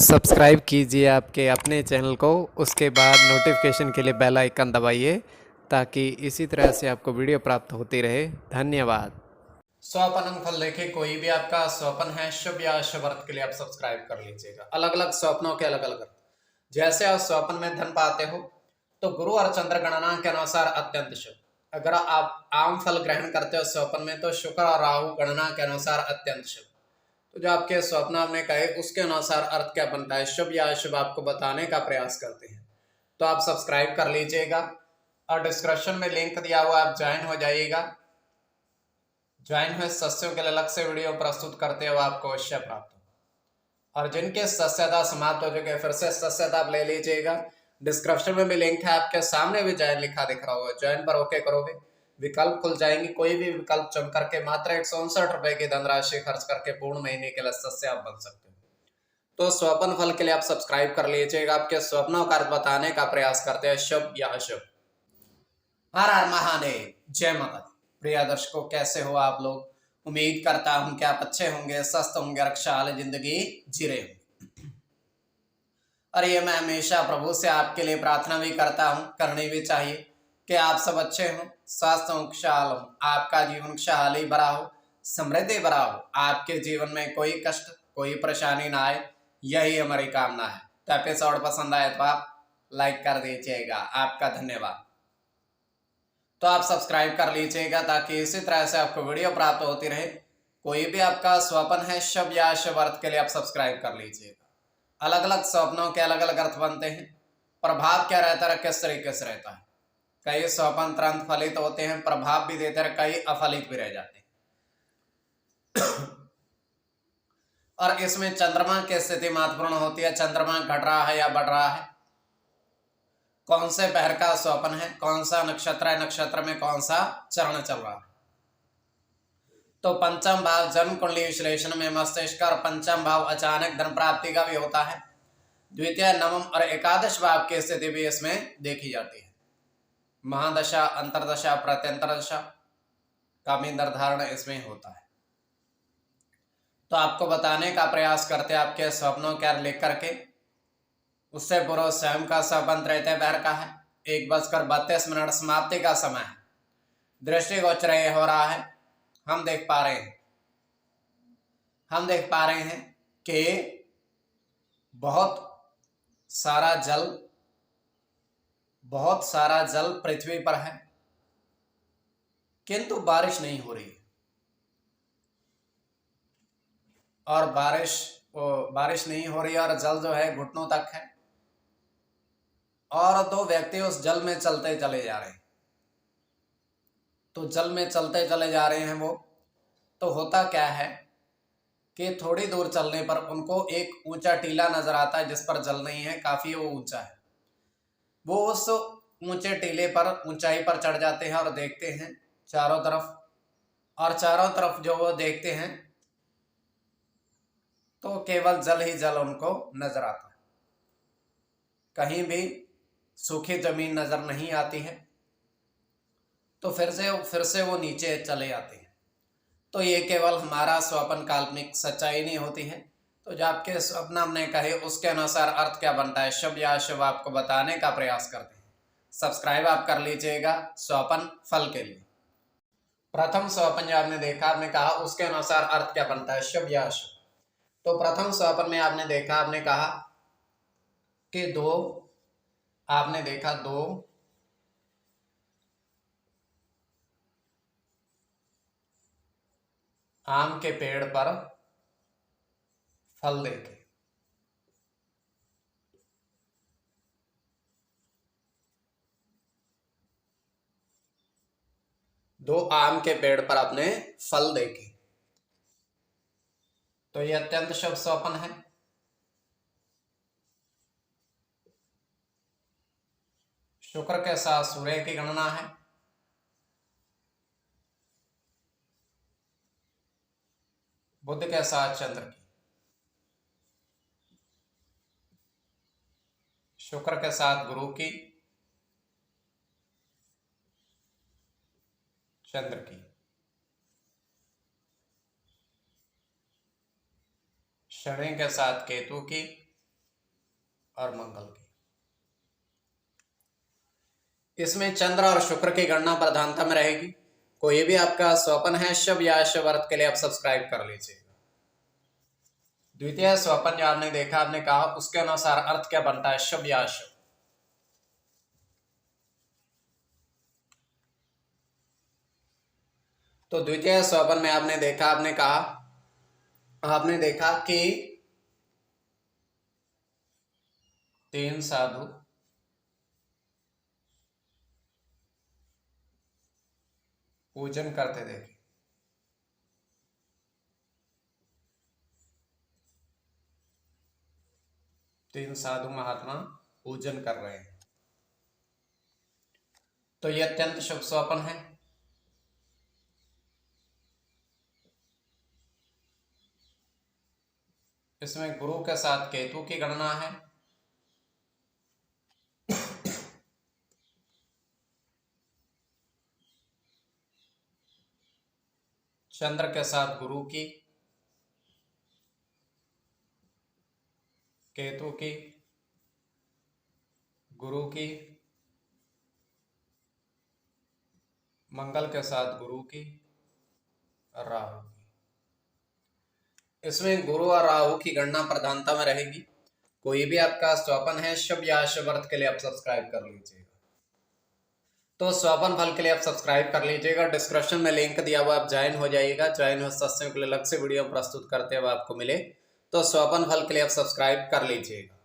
Subscribe कीजिए आपके अपने चैनल को, उसके बाद नोटिफिकेशन के लिए बेल आइकन दबाइए ताकि इसी तरह से आपको वीडियो प्राप्त होती रहे। धन्यवाद। स्वपन फल देखिए, कोई भी आपका स्वप्न है शुभ या अशुभ अर्थ के लिए आप सब्सक्राइब कर लीजिएगा। अलग अलग स्वप्नों के अलग अलग अर्थ। जैसे आप स्वप्न में धन पाते हो तो गुरु और चंद्र गणना के अनुसार अत्यंत शुभ। अगर आप आम फल ग्रहण करते हो स्वप्न में तो शुक्र और राहु गणना के अनुसार अत्यंत शुभ। तो जो आपके स्वप्न आपने कहे उसके अनुसार अर्थ क्या बनता है, शुभ या अशुभ, आपको बताने का प्रयास करते हैं। तो आप सब्सक्राइब कर लीजिएगा और डिस्क्रिप्शन में लिंक दिया हुआ, आप ज्वाइन हो जाइएगा। ज्वाइन हुए सदस्यों के लिए अलग से वीडियो प्रस्तुत करते हुए आपको अवश्य प्राप्त हो। और जिनके सदस्यता समाप्त हो चुके फिर से सदस्यता आप ले लीजिएगा। डिस्क्रिप्शन में भी लिंक है, आपके सामने भी ज्वाइन लिखा दिख रहा होगा। ज्वाइन पर ओके करोगे, विकल्प खुल जाएंगे। कोई भी विकल्प चुन करके मात्र 159 रुपए की धनराशि खर्च करके पूर्ण महीने के लिए सदस्य आप बन सकते हो। तो स्वप्न फल के लिए आप सब्सक्राइब कर लीजिएगा। आपके स्वप्नों का अर्थ बताने का प्रयास करते हैं, शुभ या अशुभ। हर हर महादेव, जय माता दी। प्रिय दर्शकों, कैसे हो आप लोग? उम्मीद करता हूं कि आप अच्छे होंगे, स्वस्थ होंगे, रक्षा वाली जिंदगी जी रहे होंगे। और ये मैं हमेशा प्रभु से आपके लिए प्रार्थना भी करता हूं, करनी भी चाहिए कि आप सब अच्छे हों, स्वस्थ हों, खुशहाल हों, आपका जीवन खुशहाली भरा हो, समृद्धि भरा हो, आपके जीवन में कोई कष्ट कोई परेशानी ना आए, यही हमारी कामना है। तो एपिसोड पसंद आए तो आप लाइक कर दीजिएगा, आपका धन्यवाद। तो आप सब्सक्राइब कर लीजिएगा ताकि इसी तरह से आपको वीडियो प्राप्त होती रहे। कोई भी आपका स्वप्न है शुभ या अशुभ अर्थ के लिए आप सब्सक्राइब कर लीजिएगा। अलग अलग स्वप्नों के अलग अलग अर्थ बनते हैं। प्रभाव क्या रहता है, किस तरीके से रहता है। कई स्वप्न तुरंत फलित होते हैं, प्रभाव भी देते हैं, कई अफलित भी रह जाते हैं। और इसमें चंद्रमा की स्थिति महत्वपूर्ण होती है। चंद्रमा घट रहा है या बढ़ रहा है, कौन से पहर का स्वप्न है, कौन सा नक्षत्र है, नक्षत्र में कौन सा चरण चल रहा है। तो पंचम भाव जन्म कुंडली विश्लेषण में मस्तिष्क और पंचम भाव अचानक धन प्राप्ति का भी होता है। द्वितीय, नवम और एकादश भाव की स्थिति भी इसमें देखी जाती है। महादशा, अंतरदशा, प्रत्यंतर दशा का भी निर्धारण इसमें होता है। तो आपको बताने का प्रयास करते हैं आपके स्वप्नों के लिख करके। उससे पूर्व स्वयं का स्वप्न तृतीय पहर का है। 1:32 समाप्ति का समय है। दृष्टिगोचर हो रहा है। हम देख पा रहे हैं कि बहुत सारा जल पृथ्वी पर है, किंतु बारिश नहीं हो रही है। और बारिश नहीं हो रही है और जल जो है घुटनों तक है। और दो व्यक्ति उस जल में चलते चले जा रहे हैं। तो जल में चलते चले जा रहे हैं वो। तो होता क्या है कि थोड़ी दूर चलने पर उनको एक ऊंचा टीला नजर आता है जिस पर जल नहीं है, काफी वो ऊंचा है। वो उस ऊंचे टीले पर ऊंचाई पर चढ़ जाते हैं और देखते हैं चारों तरफ। और चारों तरफ जो वो देखते हैं तो केवल जल ही जल उनको नजर आता है। कहीं भी सूखी जमीन नजर नहीं आती है। तो फिर से वो नीचे चले आते हैं। तो ये केवल हमारा स्वप्न, काल्पनिक सच्चाई नहीं होती है। तो जो आपके स्वप्न हमने कहे उसके अनुसार अर्थ क्या बनता है, शुभ या अशुभ, आपको बताने का प्रयास करते हैं। सब्सक्राइब आप कर लीजिएगा स्वप्न फल के लिए। प्रथम स्वप्न जो आपने देखा, आपने कहा उसके अनुसार अर्थ क्या बनता है, शुभ या अशुभ। तो प्रथम स्वप्न में आपने देखा, आपने कहा कि दो आम के पेड़ पर फल देखे। दो आम के पेड़ पर आपने फल देखे। तो यह अत्यंत शुभ स्वप्न है। शुक्र के साथ सूर्य की गणना है। बुध के साथ चंद्र की। शुक्र के साथ गुरु की, चंद्र की। शनि के साथ केतु की, और मंगल की। इसमें चंद्र और शुक्र की गणना प्रधानता में रहेगी। कोई भी आपका स्वपन है शुभ या अशुभ अर्थ के लिए आप सब्सक्राइब कर लीजिएगा। द्वितीय स्वपन जो आपने देखा, आपने कहा उसके अनुसार अर्थ क्या बनता है, शुभ या अशुभ। तो द्वितीय स्वपन में आपने देखा, आपने देखा कि 3 साधु पूजन करते देखे। तीन साधु महात्मा पूजन कर रहे हैं, तो यह अत्यंत शुभ स्वपन है। इसमें गुरु के साथ केतु की गणना है। चंद्र के साथ गुरु की, केतु की, गुरु की, मंगल के साथ गुरु की और राहु की। इसमें गुरु और राहु की गणना प्रधानता में रहेगी। कोई भी आपका स्वपन है शुभ या अशुभ अर्थ के लिए आप सब्सक्राइब कर लीजिएगा। तो स्वपन फल के लिए आप सब्सक्राइब कर लीजिएगा। डिस्क्रिप्शन में लिंक दिया हुआ, आप ज्वाइन हो जाइएगा। ज्वाइन हो सत्संग के लिए अलग से वीडियो प्रस्तुत करते हुए आपको मिले, तो स्वपन फल के लिए आप सब्सक्राइब कर लीजिएगा।